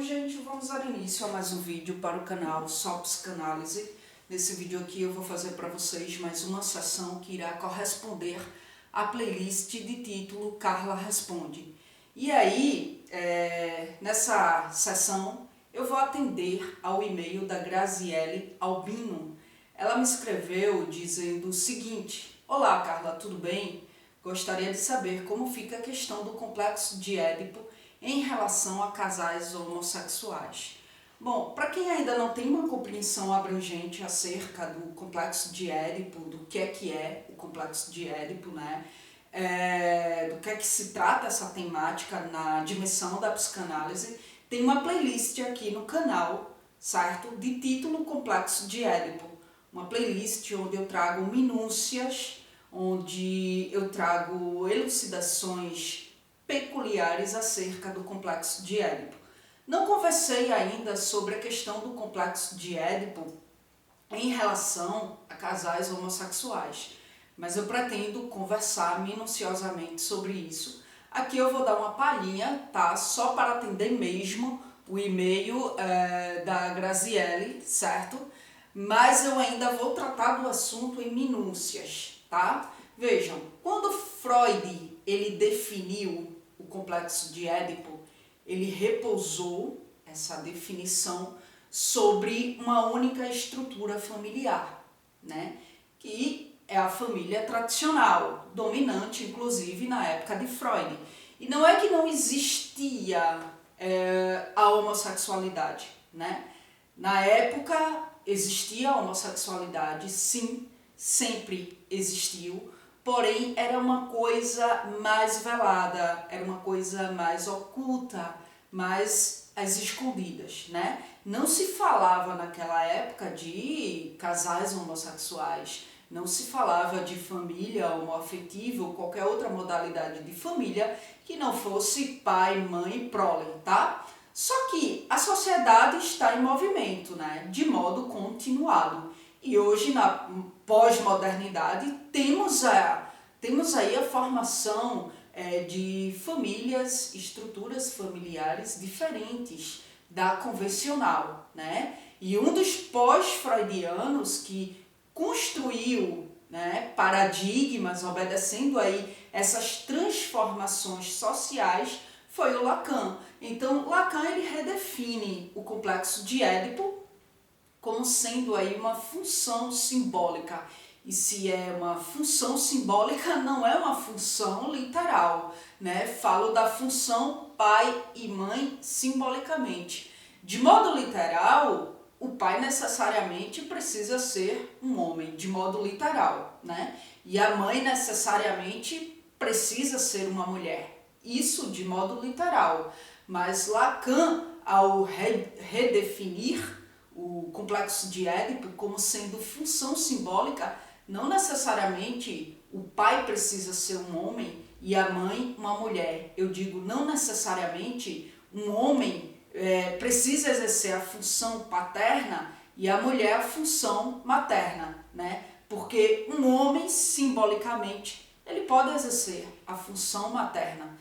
gente, vamos dar início a mais um vídeo para o canal Só Psicanálise. Nesse vídeo aqui eu vou fazer para vocês mais uma sessão que irá corresponder à playlist de título Carla Responde. E aí, nessa sessão, eu vou atender ao e-mail da Graziele Albino. Ela me escreveu dizendo o seguinte: Olá Carla, tudo bem? Gostaria de saber como fica a questão do complexo de Édipo em relação a casais homossexuais. Bom, para quem ainda não tem uma compreensão abrangente acerca do complexo de Édipo, do que é o complexo de Édipo, né? Do que é que se trata essa temática na dimensão da psicanálise, tem uma playlist aqui no canal, certo? De título Complexo de Édipo. Uma playlist onde eu trago minúcias, onde eu trago elucidações peculiares acerca do complexo de Édipo. Não conversei ainda sobre a questão do complexo de Édipo em relação a casais homossexuais, mas eu pretendo conversar minuciosamente sobre isso. Aqui eu vou dar uma palhinha, tá? Só para atender mesmo o e-mail da Graziele, certo? Mas eu ainda vou tratar do assunto em minúcias, tá? Vejam, quando Freud ele definiu o complexo de Édipo, ele repousou essa definição sobre uma única estrutura familiar, né? Que é a família tradicional, dominante inclusive na época de Freud. E não é que não existia a homossexualidade, né? Na época existia a homossexualidade, sim, sempre existiu, porém era uma coisa mais velada, era uma coisa mais oculta, mais às escondidas, né? Não se falava naquela época de casais homossexuais, não se falava de família homoafetiva ou qualquer outra modalidade de família que não fosse pai, mãe e prole, tá? Só que a sociedade está em movimento, né? De modo continuado. E hoje, na pós-modernidade, temos aí a formação de famílias, estruturas familiares diferentes da convencional, né? E um dos pós-freudianos que construiu, né, paradigmas obedecendo aí essas transformações sociais foi o Lacan. Então, Lacan ele redefine o complexo de Édipo como sendo aí uma função simbólica. E se é uma função simbólica, não é uma função literal, né? Falo da função pai e mãe simbolicamente. De modo literal, o pai necessariamente precisa ser um homem, de modo literal, né? E a mãe necessariamente precisa ser uma mulher. Isso de modo literal. Mas Lacan, ao redefinir o complexo de Édipo como sendo função simbólica, não necessariamente o pai precisa ser um homem e a mãe uma mulher. Eu digo, não necessariamente um homem precisa exercer a função paterna e a mulher a função materna, né? Porque um homem, simbolicamente, ele pode exercer a função materna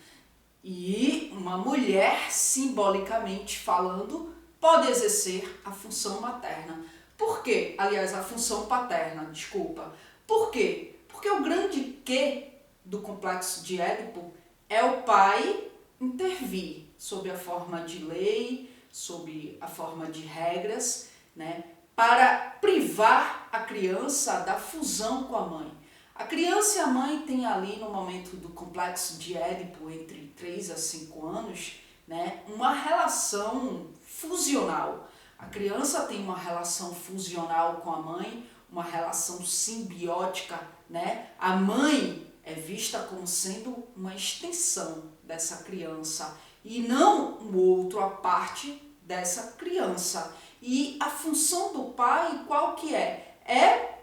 e uma mulher, simbolicamente falando, pode exercer a função materna. Por quê? Aliás, a função paterna, desculpa. Por quê? Porque o grande quê do complexo de Édipo é o pai intervir sob a forma de lei, sob a forma de regras, né, para privar a criança da fusão com a mãe. A criança e a mãe têm ali no momento do complexo de Édipo, entre 3 a 5 anos, né, uma relação fusional. A criança tem uma relação fusional com a mãe, uma relação simbiótica, né? A mãe é vista como sendo uma extensão dessa criança e não o outro, a parte dessa criança. E a função do pai, qual que é? É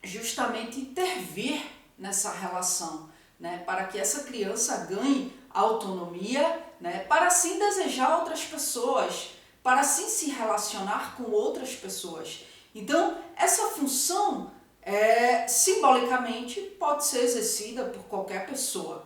justamente intervir nessa relação, né? Para que essa criança ganhe autonomia, né? Para assim desejar outras pessoas, para assim se relacionar com outras pessoas. Então, essa função, simbolicamente, pode ser exercida por qualquer pessoa.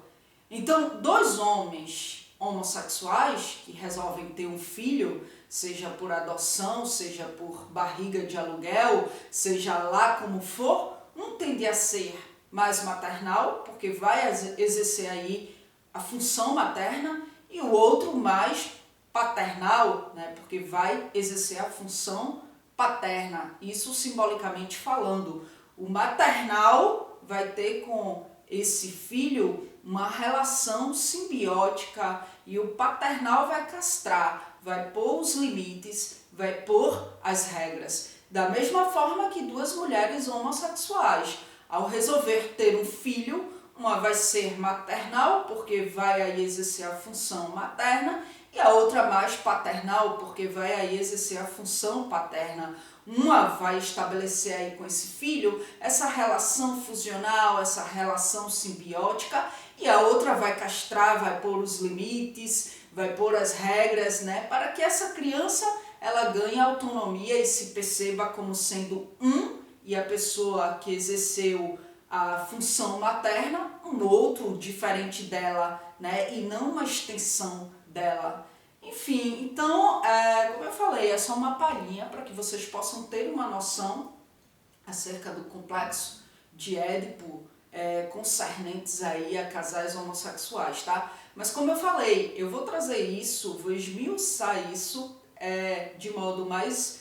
Então, dois homens homossexuais que resolvem ter um filho, seja por adoção, seja por barriga de aluguel, seja lá como for, um tende a ser mais maternal, porque vai exercer aí a função materna, e o outro mais paternal, né, porque vai exercer a função paterna. Isso simbolicamente falando. O maternal vai ter com esse filho uma relação simbiótica e o paternal vai castrar, vai pôr os limites, vai pôr as regras. Da mesma forma que duas mulheres homossexuais, ao resolver ter um filho, uma vai ser maternal, porque vai aí exercer a função materna, e a outra mais paternal, porque vai aí exercer a função paterna. Uma vai estabelecer aí com esse filho essa relação fusional, essa relação simbiótica, e a outra vai castrar, vai pôr os limites, vai pôr as regras, né, para que essa criança ela ganhe autonomia e se perceba como sendo e a pessoa que exerceu a função materna, um outro diferente dela, né, e não uma extensão dela. Enfim, então, como eu falei, é só uma palhinha para que vocês possam ter uma noção acerca do complexo de Édipo concernentes aí a casais homossexuais, tá? Mas como eu falei, eu vou trazer isso, vou esmiuçar isso de modo mais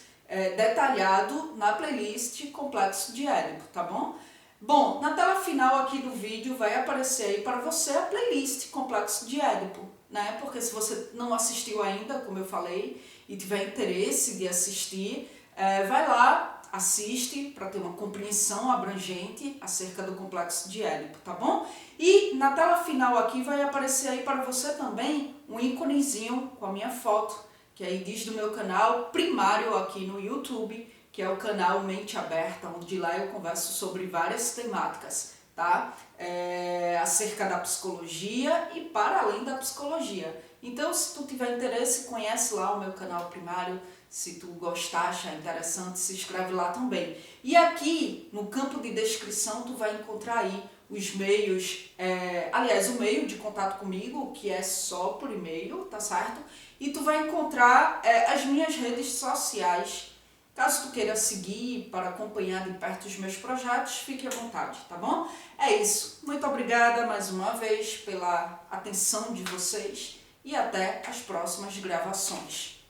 detalhado na playlist Complexo de Édipo, tá bom? Bom, na tela final aqui do vídeo vai aparecer aí para você a playlist Complexo de Édipo, né? Porque se você não assistiu ainda, como eu falei, e tiver interesse de assistir, vai lá, assiste para ter uma compreensão abrangente acerca do Complexo de Édipo, tá bom? E na tela final aqui vai aparecer aí para você também um íconezinho com a minha foto, que aí diz do meu canal primário aqui no YouTube, que é o canal Mente Aberta, onde lá eu converso sobre várias temáticas, tá? Acerca da psicologia e para além da psicologia. Então, se tu tiver interesse, conhece lá o meu canal primário. Se tu gostar, achar interessante, se inscreve lá também. E aqui, no campo de descrição, tu vai encontrar aí os meios, aliás, o meio de contato comigo, que é só por e-mail, tá certo? E tu vai encontrar as minhas redes sociais. Caso tu queira seguir para acompanhar de perto os meus projetos, fique à vontade, tá bom? É isso. Muito obrigada mais uma vez pela atenção de vocês e até as próximas gravações.